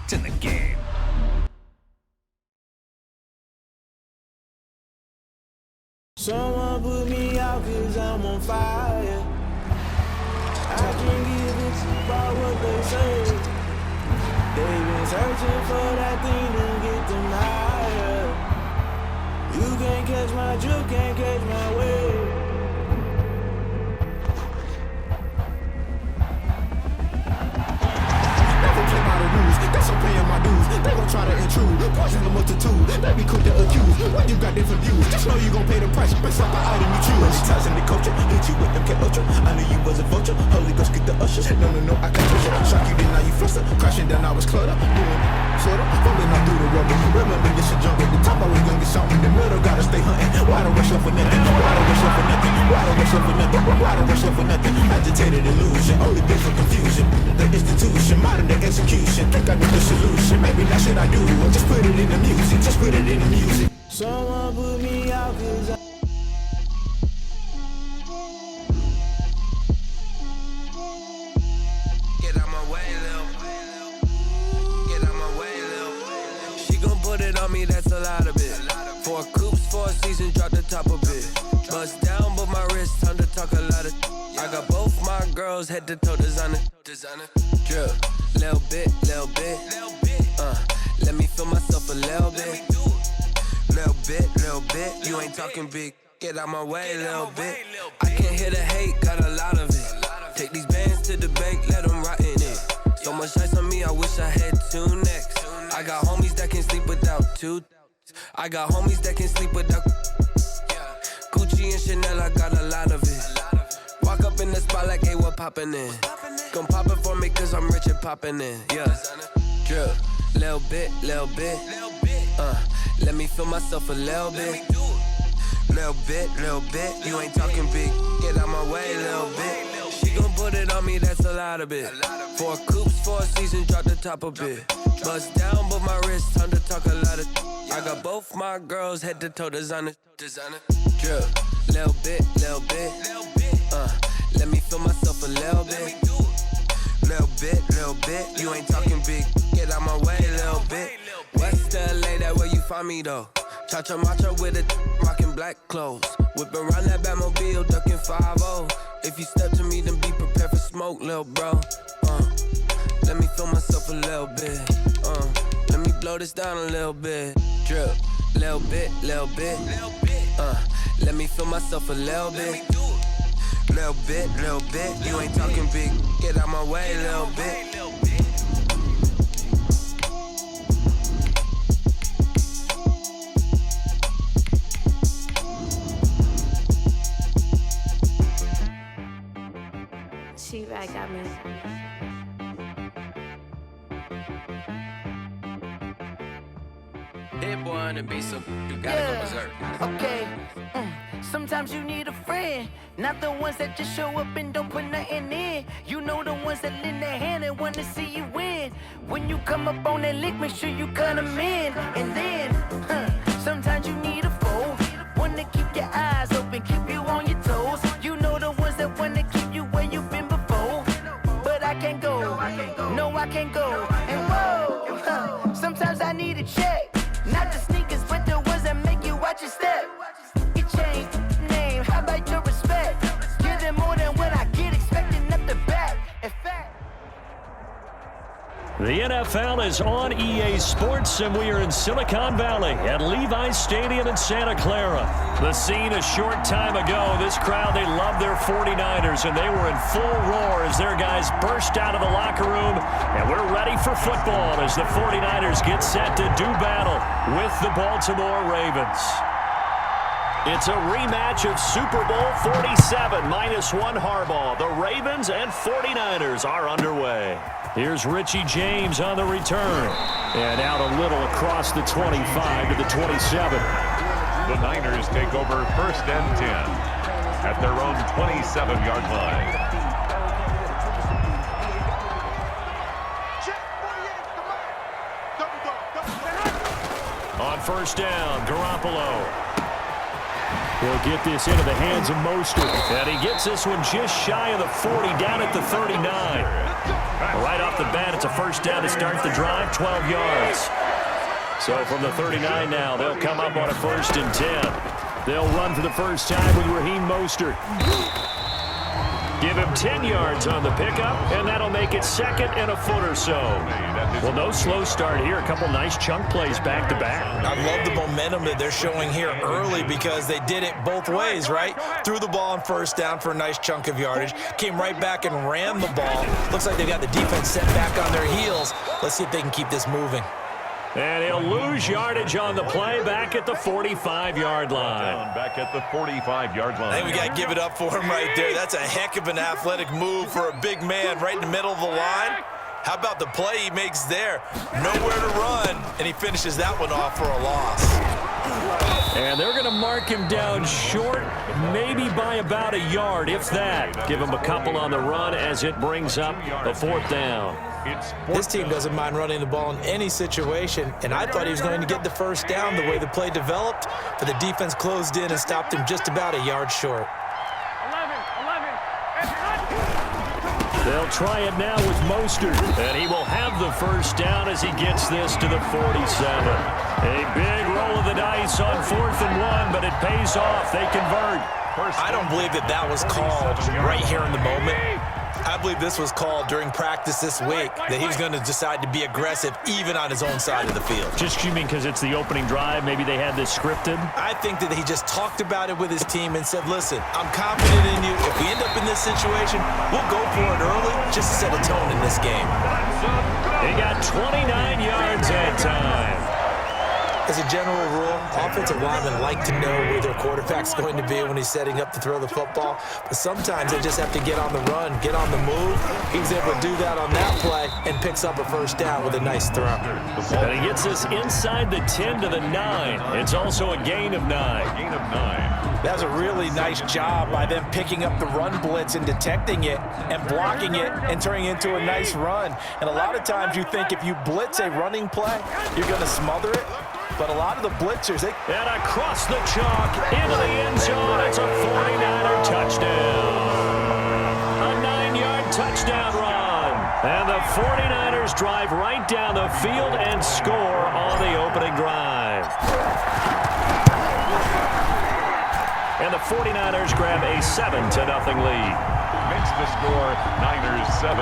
to the game. Someone put me out 'cause I'm on fire. I can't give a fuck about what they say. They've been searching for that thing to get them higher. You can't catch my drift, can't catch my wave. Never play by the rules, guess I'm paying my dues. They gon' try to intrude, poison the multitude. They be quick to accuse when you got different views. Just know you gon' pay the price based off the item you choose. Many ties in the culture, hit you with them K-Ultra. I knew you was a vulture, Holy Ghost get the ushers. No, I can't push it. Shock you, then now you fluster. Crashing down, I was clutter. Doing sorta, falling out through the rubber. Remember this shit jump at the top, I was gonna get something in the middle. Gotta stay hunting. Why don't rush up for nothing? Why don't rush up for nothing? Why don't rush up for nothing? Why don't rush up for nothing? Agitated illusion, only been for confusion. The institution, modern day execution. Think I know the solution. Maybe that's what I do. Just put it in the music. Just put it in the music. Someone put me out 'cause Get out my way, Lil. Get out my way, Lil. She gon' put it on me, that's a lot of it. 4 coops, 4 seasons, drop the top a bit. Bust down, but my wrist, time to talk a lot of. I got both my girls head to toe designer. Drip, little bit. Let me feel myself a little bit. Little bit. You ain't talking big. Get out my way, little bit. I can't hear the hate, got a lot of it. Take these bands to the bank, let them rot in it. So much ice on me, I wish I had 2 necks. I got homies that can sleep without 2. I got homies that can sleep without Gucci and Chanel, I got a lot of it. Walk up in the spot like, hey, what poppin' in? Gon' pop it for me, cause I'm rich and poppin' in. Yeah, drip, little bit. Let me feel myself a little bit. Little bit. You ain't talking big. Get out my way, little bit. She gon' put it on me, that's a lot of it. 4 coops, 4 seasons, drop the top a bit. Bust down, but my wrist, time to talk a lot of. I got both my girls head to toe designer. Drip, little bit. Let me feel myself a little bit. Little bit. You ain't talking big. Get out my way, little bit. West LA, that where you find me though. Cha-cha matcha with a rockin' black clothes. Whip around that Batmobile, duckin' 5-0. If you step to me, then be prepared for smoke, lil' bro. Let me feel myself a little bit. Let me blow this down a little bit. Drip, little bit. Let me feel myself a little bit. Little bit. You ain't talking big. Get out my way, little bit. She-Rag got me. Hit boy and be so you gotta go berserk. Okay. Sometimes you need a friend, not the ones that just show up and don't put nothing in. You know the ones that lend their hand and wanna see you win. When you come up on that lick, make sure you cut them in. And then, sometimes you need a foe, one to keep your eyes open, keep you on your toes. You know the ones that wanna keep you where you've been before. But I can't go, no I can't go. And whoa, sometimes I need a check, not the sneakers, but the ones that make you watch your step. You change name, how about your respect? Give them more than what I get, expecting up the back. In fact, the NFL is on EA Sports, and we are in Silicon Valley at Levi's Stadium in Santa Clara. The scene a short time ago, this crowd, they love their 49ers, and they were in full roar as their guys burst out of the locker room, and we're ready for football as the 49ers get set to do battle with the Baltimore Ravens. It's a rematch of Super Bowl 47 -1 Harbaugh. The Ravens and 49ers are underway. Here's Richie James on the return. And out a little across the 25 to the 27. The Niners take over 1st and 10 at their own 27-yard line. On 1st down, Garoppolo. He'll get this into the hands of Mostert. And he gets this one just shy of the 40, down at the 39. Right off the bat. It's a first down to start the drive, 12 yards. So from the 39 now, they'll come up on a 1st and 10. They'll run for the first time with Raheem Mostert. Give him 10 yards on the pickup, and that'll make it 2nd and a foot or so. Well, no slow start here. A couple nice chunk plays back-to-back. I love the momentum that they're showing here early because they did it both ways, right? Threw the ball on 1st down for a nice chunk of yardage, came right back and ran the ball. Looks like they've got the defense set back on their heels. Let's see if they can keep this moving. And he'll lose yardage on the play back at the 45-yard line. Back at the 45-yard line. I think we got to give it up for him right there. That's a heck of an athletic move for a big man right in the middle of the line. How about the play he makes there? Nowhere to run, and he finishes that one off for a loss. And they're going to mark him down short, maybe by about a yard, if that. Give him a couple on the run as it brings up a 4th down. This team doesn't mind running the ball in any situation, and I thought he was going to get the 1st down the way the play developed, but the defense closed in and stopped him just about a yard short. They'll try it now with Mostert, and he will have the 1st down as he gets this to the 47. A big roll of the dice on 4th and 1, but it pays off. They convert. I don't believe that was called right here in the moment. I believe this was called during practice this week, that he was going to decide to be aggressive even on his own side of the field. Just you mean because it's the opening drive, maybe they had this scripted? I think that he just talked about it with his team and said, listen, I'm confident in you. If we end up in this situation, we'll go for it early just to set a tone in this game. He got 29 yards that time. As a general rule, offensive linemen like to know where their quarterback's going to be when he's setting up to throw the football. But sometimes they just have to get on the run, get on the move. He was able to do that on that play and picks up a 1st down with a nice throw. And he gets us inside the 10 to the 9. It's also a gain of 9. That was a really nice job by them picking up the run blitz and detecting it and blocking it and turning it into a nice run. And a lot of times you think if you blitz a running play, you're going to smother it. But a lot of the blitzers, And across the chalk, into the end zone, it's a 49er touchdown. A 9-yard touchdown run. And the 49ers drive right down the field and score on the opening drive. And the 49ers grab a 7-0 lead. Makes the score Niners 7,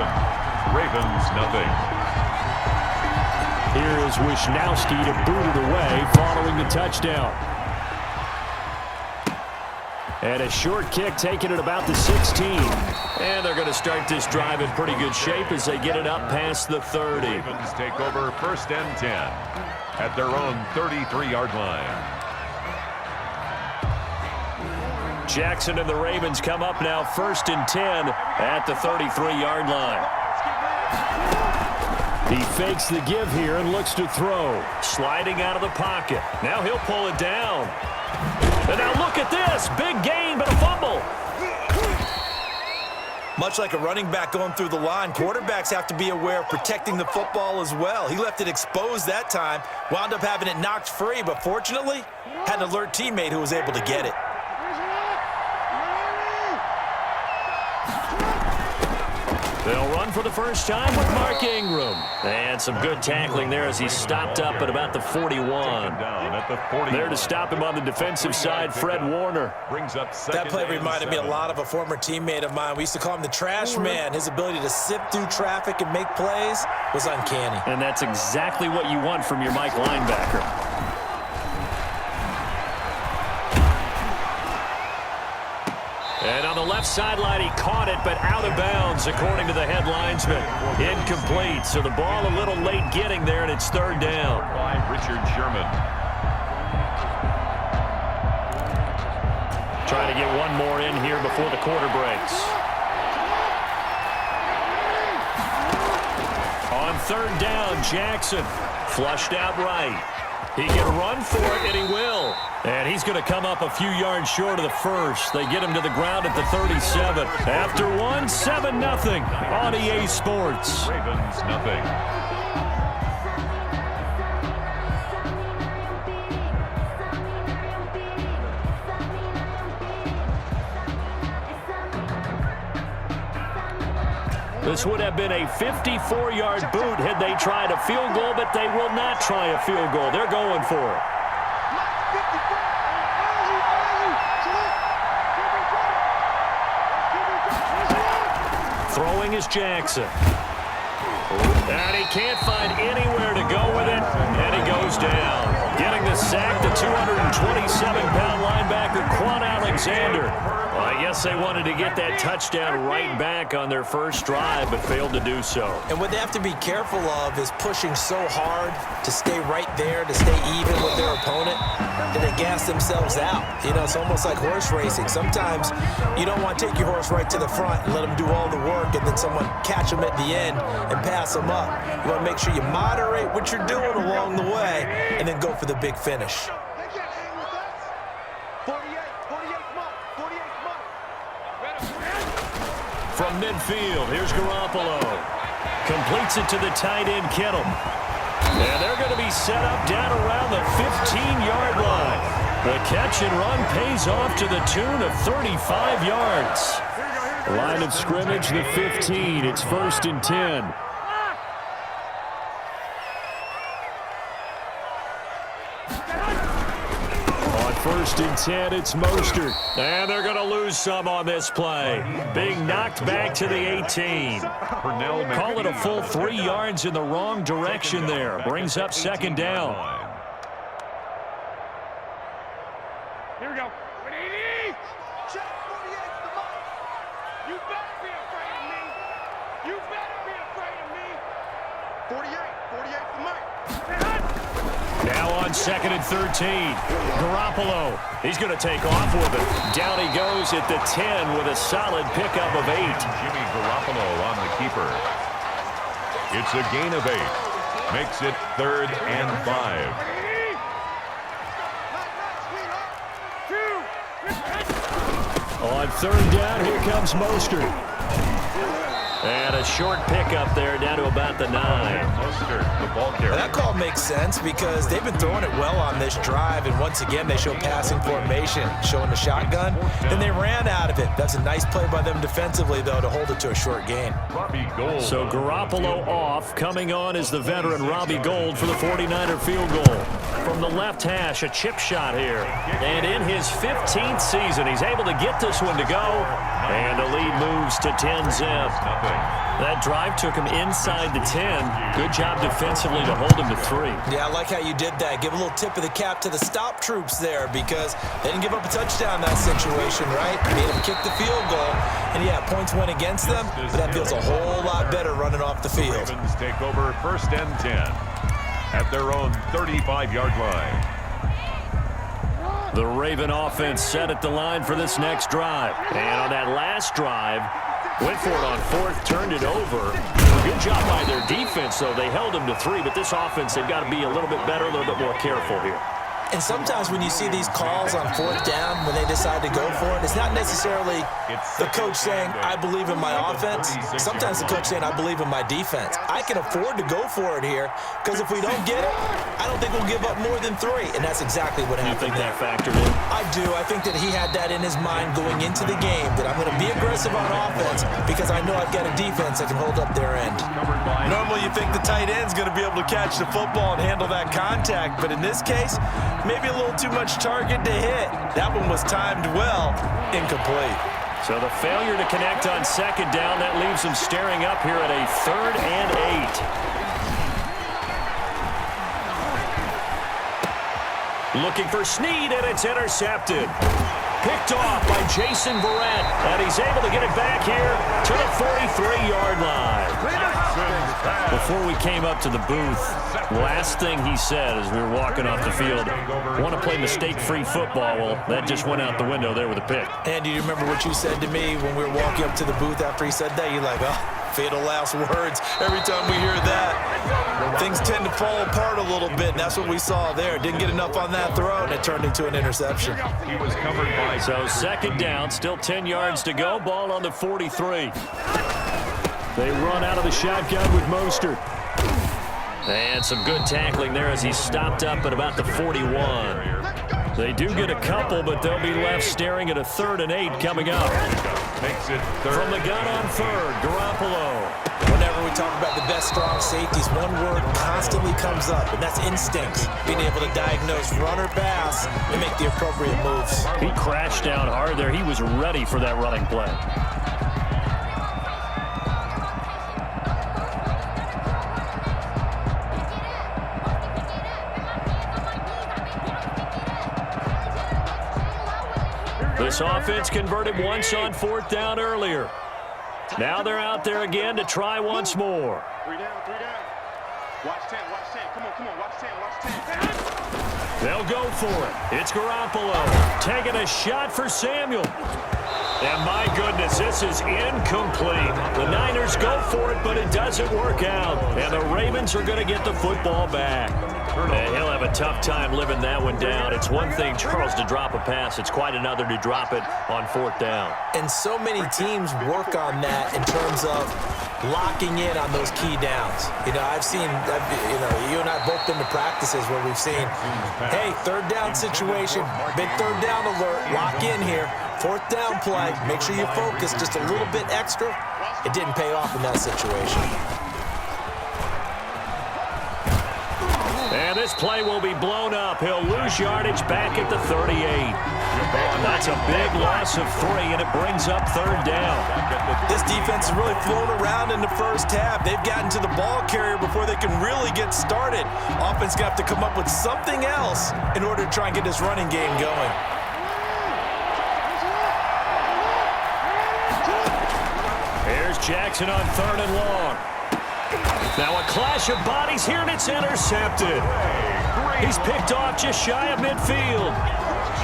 Ravens nothing. Here is Wisnowski to boot it away following the touchdown. And a short kick taken at about the 16. And they're going to start this drive in pretty good shape as they get it up past the 30. Ravens take over 1st and 10 at their own 33-yard line. Jackson and the Ravens come up now 1st and 10 at the 33-yard line. He fakes the give here and looks to throw. Sliding out of the pocket. Now he'll pull it down. And now look at this. Big gain, but a fumble. much like a running back going through the line, quarterbacks have to be aware of protecting the football as well. He left it exposed that time, wound up having it knocked free, but fortunately, had an alert teammate who was able to get it. They'll run for the first time with Mark Ingram. And some good tackling there as he stopped up at about the 41. There to stop him on the defensive side, Fred Warner. That play reminded me a lot of a former teammate of mine. We used to call him the trash man. His ability to sift through traffic and make plays was uncanny. And that's exactly what you want from your Mike linebacker. And on the left sideline, he caught it, but out of bounds, according to the head linesman. Incomplete, so the ball a little late getting there, and it's third down. By Richard Sherman. Trying to get one more in here before the quarter breaks. On third down, Jackson flushed out right. He can run for it, and he will. And he's going to come up a few yards short of the first. They get him to the ground at the 37. After one, 7-0 on EA Sports. Ravens nothing. The This would have been a 54-yard boot had they tried a field goal, but they will not try a field goal. They're going for it. Throwing is Jackson. And he can't find anywhere to go with it, and he goes down. Getting the sack, the 227-pound linebacker, Quan Alexander. Well, I guess they wanted to get that touchdown right back on their first drive, but failed to do so. And what they have to be careful of is pushing so hard to stay right there, to stay even with their opponent, that they gas themselves out. You know, it's almost like horse racing. Sometimes you don't want to take your horse right to the front and let them do all the work, and then someone catch them at the end and pass them up. You want to make sure you moderate what you're doing along the way and then go for the big finish. From midfield, here's Garoppolo. Completes it to the tight end, Kittle. And they're going to be set up down around the 15-yard line. The catch and run pays off to the tune of 35 yards. Line of scrimmage, the 15. It's 1st and 10. On 1st and 10, it's Mostert. And they're going to lose some on this play. Being knocked back to the 18. Call it a full 3 yards in the wrong direction there. Brings up 2nd down. Here we go. Check 48 the mic. You better be afraid of me. You better be afraid of me. 48 the mic. Now on 2nd and 13. Garoppolo. He's going to take off with it. Down he goes at the 10 with a solid pickup of 8. Jimmy Garoppolo on the keeper. It's a gain of 8. Makes it 3rd and 5. On 3rd down, here comes Mostert. And a short pickup there down to about the 9. Mostert, the ball carrier. That call makes sense because they've been throwing it well on this drive, and once again they show passing formation, showing the shotgun. Then they ran out of it. That's a nice play by them defensively, though, to hold it to a short gain. So Garoppolo off. Coming on is the veteran Robbie Gould for the 49er field goal. From the left hash, a chip shot here. And in his 15th season, he's able to get this one to go. And the lead moves to 10-zip. That drive took him inside the 10. Good job defensively to hold him to 3. Yeah, I like how you did that. Give a little tip of the cap to the stop troops there because they didn't give up a touchdown in that situation, right? Made them kick the field goal. And, yeah, points went against them, but that feels a whole lot better running off the field. Ravens take over 1st and 10 at their own 35-yard line. The Raven offense set at the line for this next drive. And on that last drive, went for it on 4th, turned it over. Good job by their defense, though. They held them to 3, but this offense, they've got to be a little bit better, a little bit more careful here. And sometimes when you see these calls on 4th down, when they decide to go for it, it's not necessarily the coach saying, I believe in my offense. Sometimes the coach saying, I believe in my defense. I can afford to go for it here because if we don't get it, I don't think we'll give up more than 3. And that's exactly what happened there. You think that factored in? I do. I think that he had that in his mind going into the game, that I'm going to be aggressive on offense because I know I've got a defense that can hold up their end. Normally you think the tight end's going to be able to catch the football and handle that contact, but in this case, maybe a little too much target to hit. That one was timed well, incomplete. So the failure to connect on 2nd down, that leaves them staring up here at a 3rd and 8. Looking for Snead, and it's intercepted. Picked off by Jason Verrett, and he's able to get it back here to the 43-yard line. Before we came up to the booth, last thing he said as we were walking off the field, want to play mistake-free football. Well, that just went out the window there with a pick. Andy, do you remember what you said to me when we were walking up to the booth after he said that? You're like, oh, fatal last words. Every time we hear that, things tend to fall apart a little bit, and that's what we saw there. Didn't get enough on that throw, and it turned into an interception. He was covered by... So 2nd down, still 10 yards to go. Ball on the 43. They run out of the shotgun with Mostert. And some good tackling there as he stopped up at about the 41. They do get a couple, but they'll be left staring at a 3rd and 8 coming up. Makes it third. From the gun on 3rd, Garoppolo. Whenever we talk about the best strong safeties, one word constantly comes up, and that's instincts. Being able to diagnose run or pass and make the appropriate moves. He crashed down hard there. He was ready for that running play. This offense converted once on 4th down earlier. Now they're out there again to try once more. 3 down, 3 down. Watch 10, watch 10. Come on, watch 10, watch 10. They'll go for it. It's Garoppolo taking a shot for Samuel. And my goodness, this is incomplete. The Niners go for it, but it doesn't work out. And the Ravens are going to get the football back. And he'll have a tough time living that one down. It's one thing, Charles, to drop a pass. It's quite another to drop it on 4th down. And so many teams work on that in terms of locking in on those key downs. I've seen, you and I both been to practices where we've seen, hey, 3rd down situation, big 3rd down alert, lock in here. 4th down play, make sure you focus just a little bit extra. It didn't pay off in that situation. And this play will be blown up. He'll lose yardage back at the 38. That's a big loss of 3, and it brings up 3rd down. This defense has really flown around in the first half. They've gotten to the ball carrier before they can really get started. Offense going to have to come up with something else in order to try and get this running game going. Here's Jackson on 3rd and long. Now a clash of bodies here, and it's intercepted. He's picked off just shy of midfield.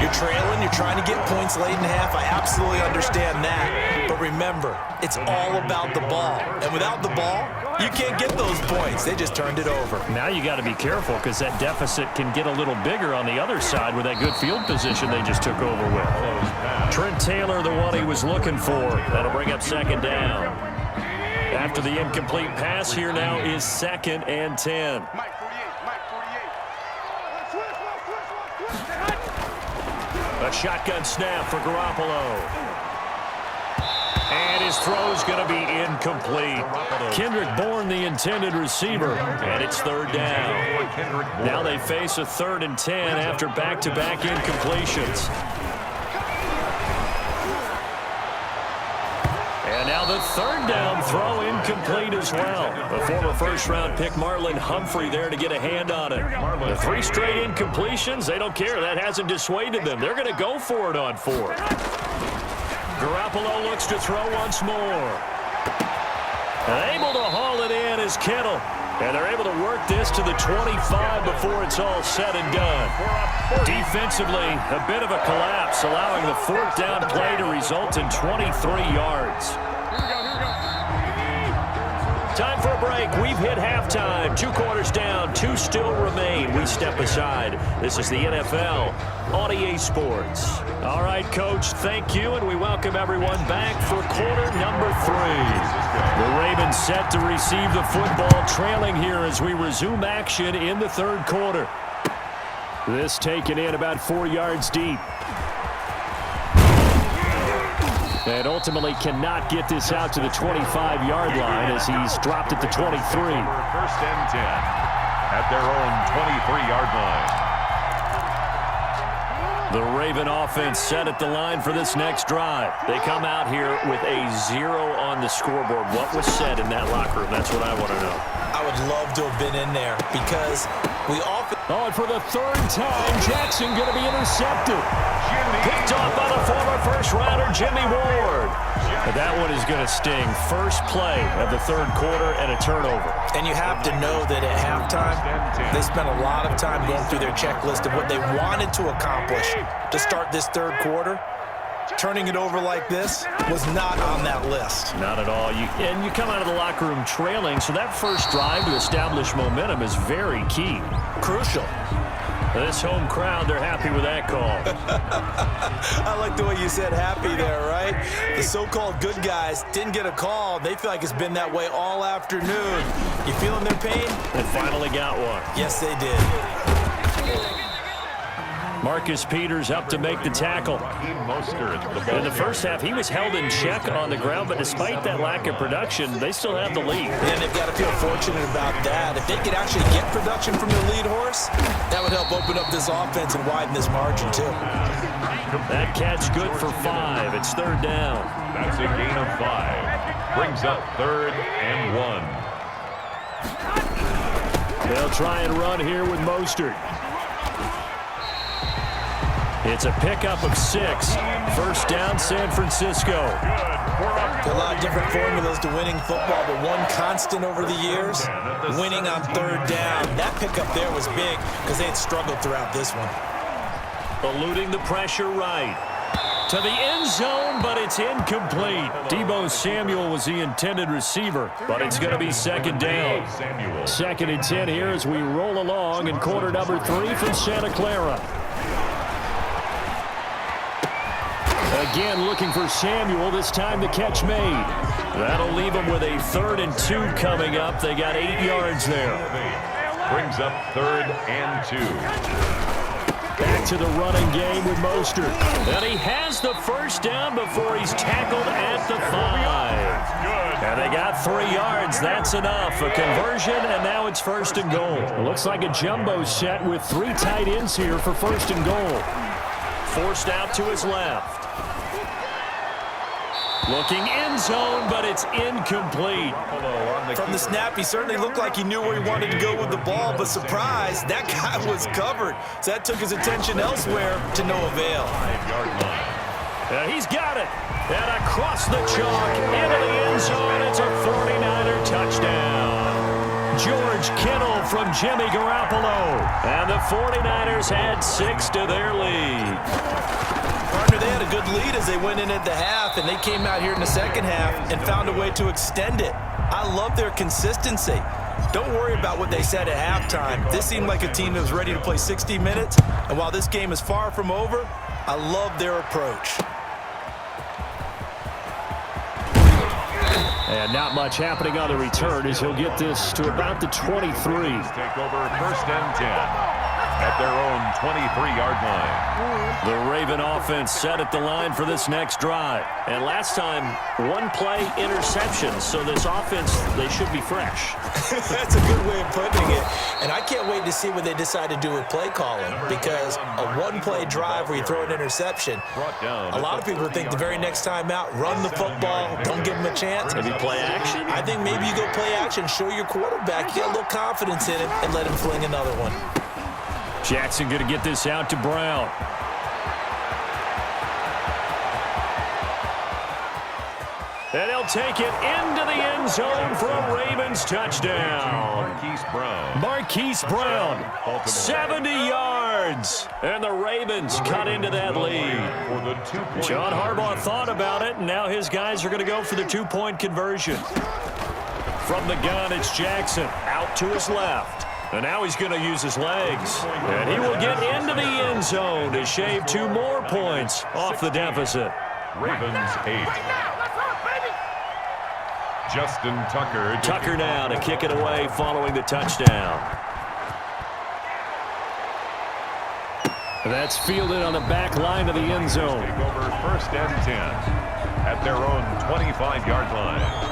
You're trailing, you're trying to get points late in half. I absolutely understand that. But remember, it's all about the ball. And without the ball, you can't get those points. They just turned it over. Now you got to be careful because that deficit can get a little bigger on the other side with that good field position they just took over with. Trent Taylor, the one he was looking for. That'll bring up 2nd down. After the incomplete pass, here now is 2nd and 10. Mike 48, Mike 48. A shotgun snap for Garoppolo. And his throw's going to be incomplete. Kendrick Bourne, the intended receiver, and it's 3rd down. Now they face a 3rd and 10 after back-to-back incompletions. And now the 3rd down throw incomplete as well. The former first-round pick Marlon Humphrey there to get a hand on it. The 3 straight incompletions, they don't care. That hasn't dissuaded them. They're going to go for it on 4th. Garoppolo looks to throw once more. And able to haul it in is Kittle. And they're able to work this to the 25 before it's all said and done. Defensively, a bit of a collapse, allowing the 4th down play to result in 23 yards. Time for a break. We've hit halftime. 2 quarters down. 2 still remain. We step aside. This is the NFL on EA Sports. All right, Coach, thank you, and we welcome everyone back for quarter number 3. The Ravens set to receive the football, trailing here as we resume action in the 3rd quarter. This taken in about 4 yards deep. And ultimately cannot get this out to the 25-yard line as he's dropped at the 23. 1st and 10 at their own 23-yard line. The Raven offense set at the line for this next drive. They come out here with a 0 on the scoreboard. What was said in that locker room? That's what I want to know. I would love to have been in there because we often... Oh, and for the 3rd time, Jackson going to be intercepted. Picked off by the former first-rounder, Jimmy Ward. But that one is going to sting. First play of the 3rd quarter and a turnover. And you have to know that at halftime, they spent a lot of time going through their checklist of what they wanted to accomplish to start this 3rd quarter. Turning it over like this was not on that list. Not at all. And you come out of the locker room trailing, so that first drive to establish momentum is very key. Crucial. This home crowd, they're happy with that call. I like the way you said happy there, right? The so-called good guys didn't get a call. They feel like it's been that way all afternoon. You feeling their pain? They finally got one. Yes, they did. Marcus Peters up to make the tackle. In the first half, he was held in check on the ground, but despite that lack of production, they still have the lead. And they've got to feel fortunate about that. If they could actually get production from their lead horse, that would help open up this offense and widen this margin, too. That catch good for 5. It's 3rd down. That's a gain of 5. Brings up 3rd and 1. They'll try and run here with Mostert. It's a pickup of 6. First down, San Francisco. There are a lot of different formulas to winning football, but one constant over the years, winning on 3rd down. That pickup there was big because they had struggled throughout this one. Eluding the pressure right. To the end zone, but it's incomplete. Deebo Samuel was the intended receiver, but it's going to be 2nd down. 2nd and 10 here as we roll along in quarter number 3 from Santa Clara. Again looking for Samuel, this time the catch made. That'll leave them with a 3rd and 2 coming up. They got 8 yards there. Brings up 3rd and 2. Back to the running game with Mostert. And he has the first down before he's tackled at the 5. And they got 3 yards. That's enough. A conversion, and now it's 1st and goal. It looks like a jumbo set with 3 tight ends here for 1st and goal. Forced out to his left. Looking end zone, but it's incomplete. From the snap, he certainly looked like he knew where he wanted to go with the ball, but surprise, that guy was covered. So that took his attention elsewhere to no avail. He's got it. And across the chalk, into the end zone, it's a 49er touchdown. George Kittle from Jimmy Garoppolo. And the 49ers add 6 to their lead. Partner, they had a good lead as they went in at the half, and they came out here in the second half and found a way to extend it. I love their consistency. Don't worry about what they said at halftime. This seemed like a team that was ready to play 60 minutes, and while this game is far from over, I love their approach. And not much happening on the return as he'll get this to about the 23. Take over 1st and 10. At their own 23-yard line. The Raven offense set at the line for this next drive. And last time, 1-play interception. So this offense, they should be fresh. That's a good way of putting it. And I can't wait to see what they decide to do with play calling, because a 1-play drive where you throw an interception, a lot of people think the very next time out, run the football, don't give them a chance. Maybe play action? I think maybe you go play action, show your quarterback, you got a little confidence in him, and let him fling another one. Jackson going to get this out to Brown. And he'll take it into the end zone for a Ravens touchdown. Marquise Brown, 70 yards. And the Ravens cut into that lead. John Harbaugh thought about it, and now his guys are going to go for the 2-point conversion. From the gun, it's Jackson out to his left. And now he's going to use his legs. And he will get into the end zone to shave 2 more points off the deficit. Ravens 8. Justin Tucker. Tucker now to kick it away following the touchdown. That's fielded on the back line of the end zone. Take over 1st and 10 at their own 25-yard line.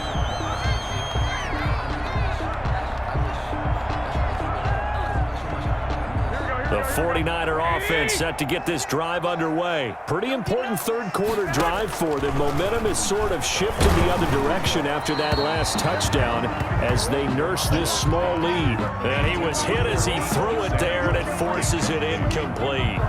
The 49er offense set to get this drive underway. Pretty important 3rd quarter drive for them. Momentum is sort of shifted the other direction after that last touchdown as they nurse this small lead. And he was hit as he threw it there, and it forces it incomplete.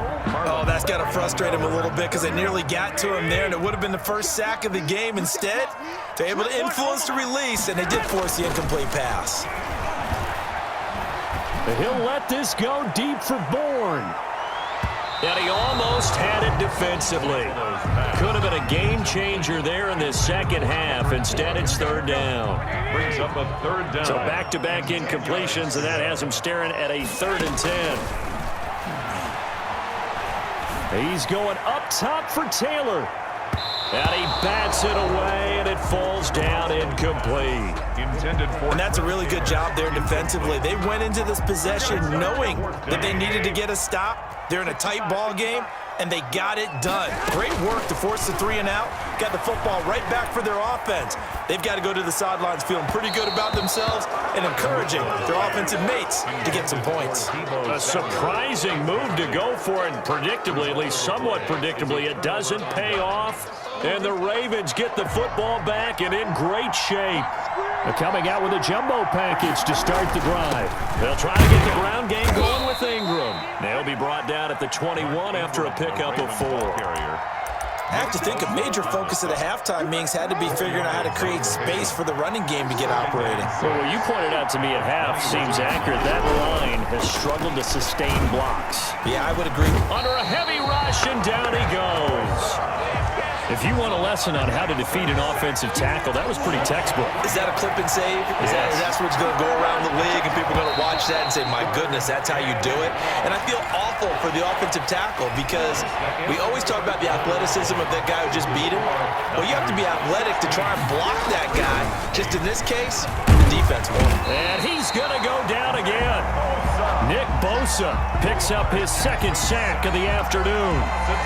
Oh, that's got to frustrate him a little bit because they nearly got to him there, and it would have been the first sack of the game. Instead, they're able to influence the release, and they did force the incomplete pass. He'll let this go deep for Bourne. And he almost had it defensively. Could have been a game changer there in this second half. Instead, it's 3rd down. Brings up a 3rd down. So back-to-back incompletions, and that has him staring at a 3rd and 10. He's going up top for Taylor. And he bats it away, and it falls down incomplete. Intended for. And that's a really good job there defensively. They went into this possession knowing that they needed to get a stop. They're in a tight ball game, and they got it done. Great work to force the 3 and out. Got the football right back for their offense. They've got to go to the sidelines feeling pretty good about themselves and encouraging their offensive mates to get some points. A surprising move to go for it, and predictably, at least somewhat predictably, it doesn't pay off. And the Ravens get the football back and in great shape. They're coming out with a jumbo package to start the drive. They'll try to get the ground game going with Ingram. They'll be brought down at the 21 after a pickup of 4. I have to think a major focus of the halftime meetings had to be figuring out how to create space for the running game to get operating. Well, what you pointed out to me at half seems accurate. That line has struggled to sustain blocks. Yeah, I would agree. Under a heavy rush, and down he goes. If you want a lesson on how to defeat an offensive tackle, that was pretty textbook. Is that a clip and save? That's what's going to go around the league, and people are going to watch that and say, my goodness, that's how you do it? And I feel awful for the offensive tackle because we always talk about the athleticism of that guy who just beat him. Well, you have to be athletic to try and block that guy. Just in this case, the defense won. And he's going to go down again. Nick Bosa picks up his second sack of the afternoon.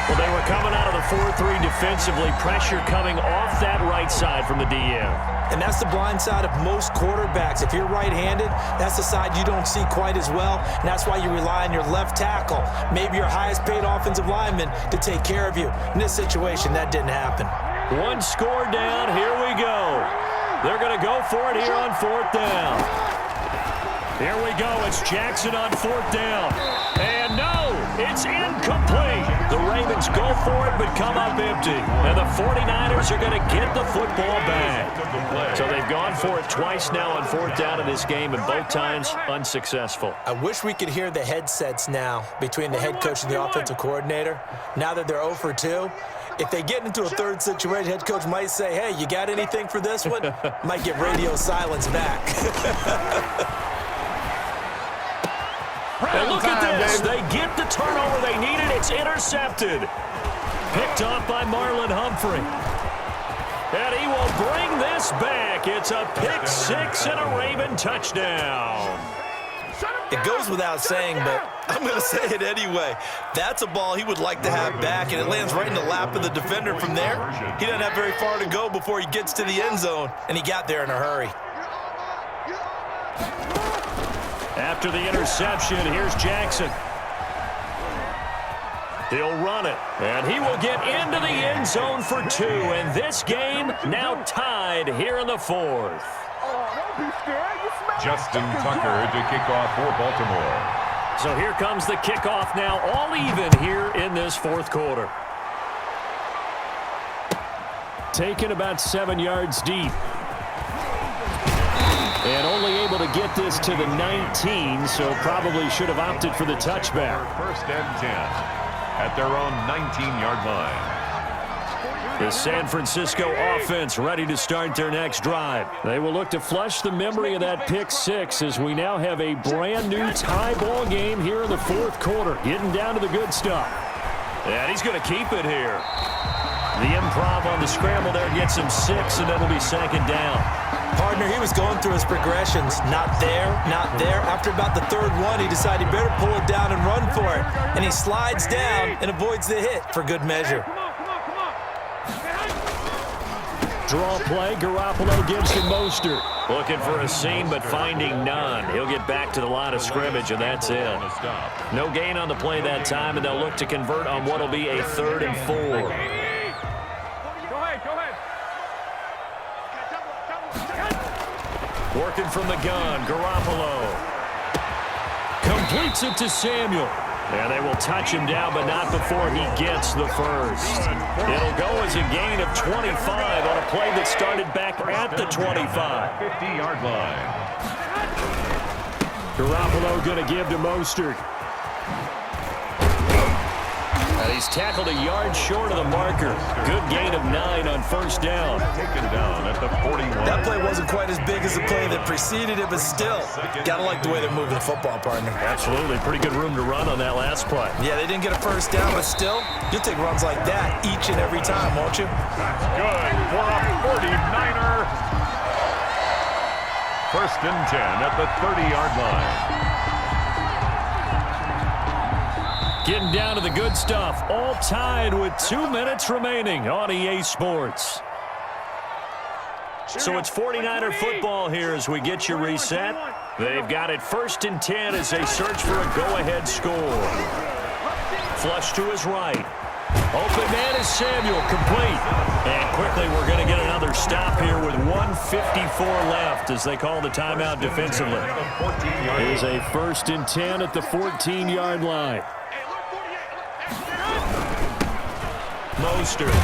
Well, they were coming out of the 4-3 defensively. Pressure coming off that right side from the DM. And that's the blind side of most quarterbacks. If you're right-handed, that's the side you don't see quite as well. And that's why you rely on your left tackle, maybe your highest-paid offensive lineman, to take care of you. In this situation, that didn't happen. One score down. Here we go. They're going to go for it here on 4th down. Here we go. It's Jackson on 4th down. And no, it's incomplete. The Ravens go for it but come up empty. And the 49ers are going to get the football back. So they've gone for it twice now on 4th down in this game, and both times unsuccessful. I wish we could hear the headsets now between the head coach and the offensive coordinator. Now that they're 0 for 2. If they get into a third situation, head coach might say, hey, you got anything for this one? Might get radio silence back. And look at this. They get the turnover they needed. It's intercepted. Picked off by Marlon Humphrey. And he will bring this back. It's a pick 6 and a Raven touchdown. It goes without saying, but I'm going to say it anyway. That's a ball he would like to have back, and it lands right in the lap of the defender from there. He doesn't have very far to go before he gets to the end zone, and he got there in a hurry. After the interception, here's Jackson. He'll run it, and he will get into the end zone for 2. And this game now tied here in the 4th. Justin Tucker to kick off for Baltimore. So here comes the kickoff now, all even here in this 4th quarter. Taken about 7 yards deep. And only able to get this to the 19, so probably should have opted for the touchback. 1st and 10 at their own 19-yard line. The San Francisco offense ready to start their next drive. They will look to flush the memory of that pick 6 as we now have a brand new tie ball game here in the 4th quarter. Getting down to the good stuff. And he's going to keep it here. The improv on the scramble there gets him 6, and that'll be 2nd down. Partner, he was going through his progressions. Not there, not there. After about the 3rd one, he decided he better pull it down and run for it. And he slides down and avoids the hit for good measure. Draw play, Garoppolo gives to Mostert. Looking for a seam, but finding none. He'll get back to the line of scrimmage, and that's it. No gain on the play that time, and they'll look to convert on what will be a 3rd and 4. Go ahead. Working from the gun, Garoppolo. Completes it to Samuel. And they will touch him down, but not before he gets the first. It'll go as a gain of 25 on a play that started back at the 25. 50-yard line. Garoppolo going to give to Mostert. And he's tackled a yard short of the marker. Good gain of 9 on first down. Taken down at the 41. That play wasn't quite as big as the play that preceded it, but still, gotta like the way they're moving the football, partner. Absolutely. Pretty good room to run on that last play. Yeah, they didn't get a first down, but still, you'll take runs like that each and every time, won't you? That's good for a 49er. First and 10 at the 30-yard line. Getting down to the good stuff. All tied with 2 minutes remaining on EA Sports. So it's 49er football here as we get you reset. They've got it first and 10 as they search for a go-ahead score. Flush to his right. Open man is Samuel, complete. And quickly we're going to get another stop here with 1:54 left as they call the timeout defensively. Here's a first and 10 at the 14-yard line. Mostert.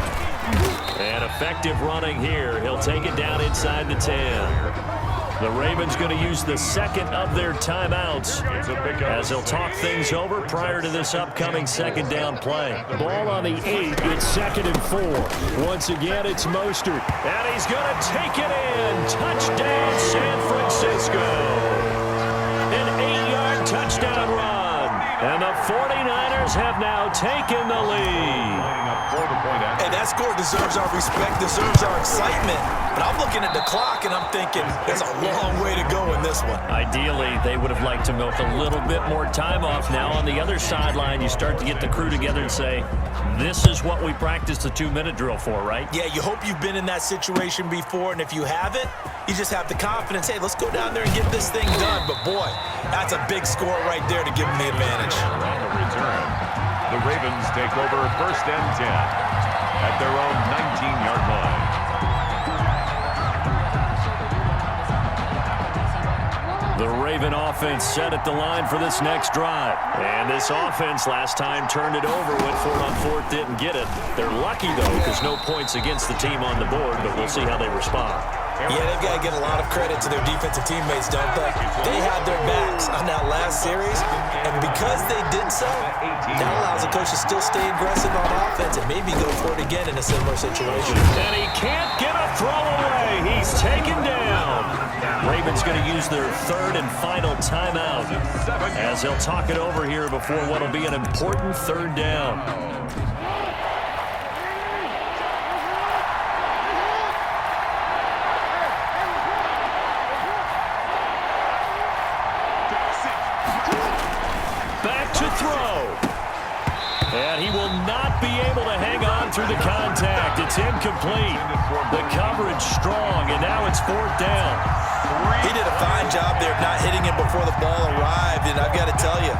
And effective running here. He'll take it down inside the 10. The Ravens going to use the second of their timeouts as they'll talk things over prior to this upcoming second down play. Ball on the 8. It's second and 4. Once again, it's Mostert. And he's going to take it in. Touchdown, San Francisco. An 8-yard touchdown run. And the 49ers have now taken the lead. Hey, that score deserves our respect, deserves our excitement. But I'm looking at the clock, and I'm thinking there's a long way to go in this one. Ideally, they would have liked to milk a little bit more time off. Now on the other sideline, you start to get the crew together and say, this is what we practiced the 2-minute drill for, right? Yeah, you hope you've been in that situation before, and if you haven't, you just have the confidence, hey, let's go down there and get this thing done. But, boy, that's a big score right there to give them the advantage. On the return, the Ravens take over first and 10 at their own 19-yard line. The Raven offense set at the line for this next drive. And this offense last time turned it over, went for it on fourth, didn't get it. They're lucky, though, because no points against the team on the board, but we'll see how they respond. Yeah, they've got to get a lot of credit to their defensive teammates, don't they? They had their backs on that last series, and because they did so, that allows the coach to still stay aggressive on offense and maybe go for it again in a similar situation. And he can't get a throw away. He's taken down. Ravens going to use their third and final timeout as they'll talk it over here before what will be an important third down. Back to throw. And he will not be able to hang on through the contact. It's incomplete. The coverage strong, and now it's fourth down. He did a fine job there of not hitting him before the ball arrived, and I've got to tell you,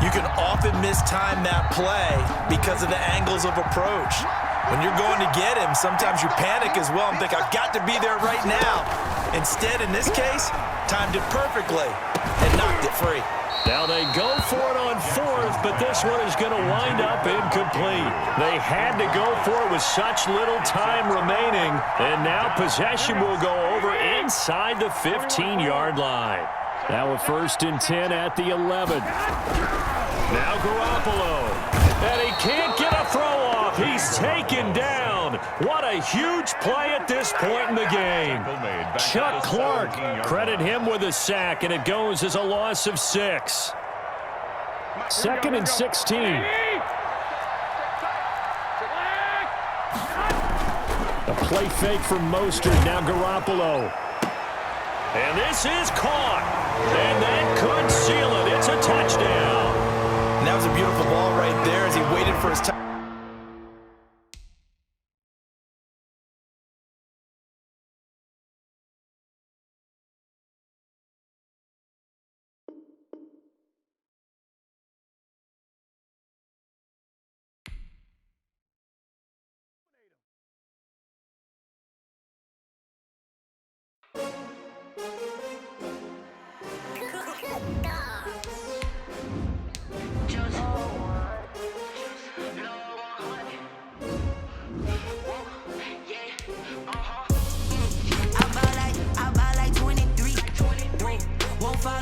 you can often mistime that play because of the angles of approach. When you're going to get him, sometimes you panic as well and think, I've got to be there right now. Instead, in this case, timed it perfectly and knocked it free. Now they go for it on fourth, but this one is going to wind up incomplete. They had to go for it with such little time remaining, and now possession will go over inside the 15-yard line. Now a first and 10 at the 11. Now Garoppolo, and he can't get a throw off. He's taken down. What a huge play at this point in the game. Chuck Clark, credit him with a sack, and it goes as a loss of 6. Second and 16. A play fake from Mostert, now Garoppolo. And this is caught. And that could seal it. It's a touchdown. And that was a beautiful ball right there as he waited for his time.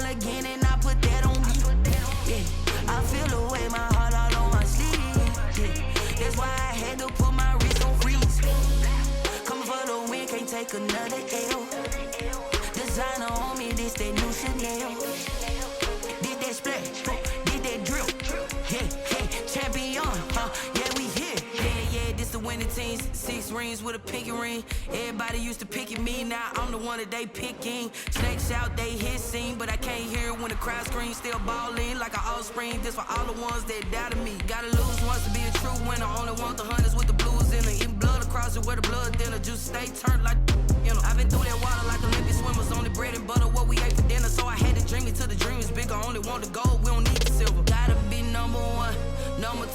Again, and I put that on me. Yeah, I feel the way, my heart all on my sleeve. Yeah, take another L. Designer on me, this that new Chanel. Did that splash, did that drip. Yeah, champion, yeah, we here. Yeah, this the winning teams. 6 rings with a pinky ring. Everybody used to pick at me, now I'm the one that they picking. Snakes out, they hit scene, but I can't hear it when the crowd screams. Still ballin' like an offspring. This for all the ones that doubted me. Gotta lose once to be a true winner. Only want the hunters with the blues in it. Eating blood across it where the blood thinner. Juice stay turned like, you know. I've been through that water like Olympic swimmers. Only bread and butter, what we ate for dinner. So I had to dream it till the dream is bigger. Only want the gold, we don't need the silver. Gotta be number 1, number 2.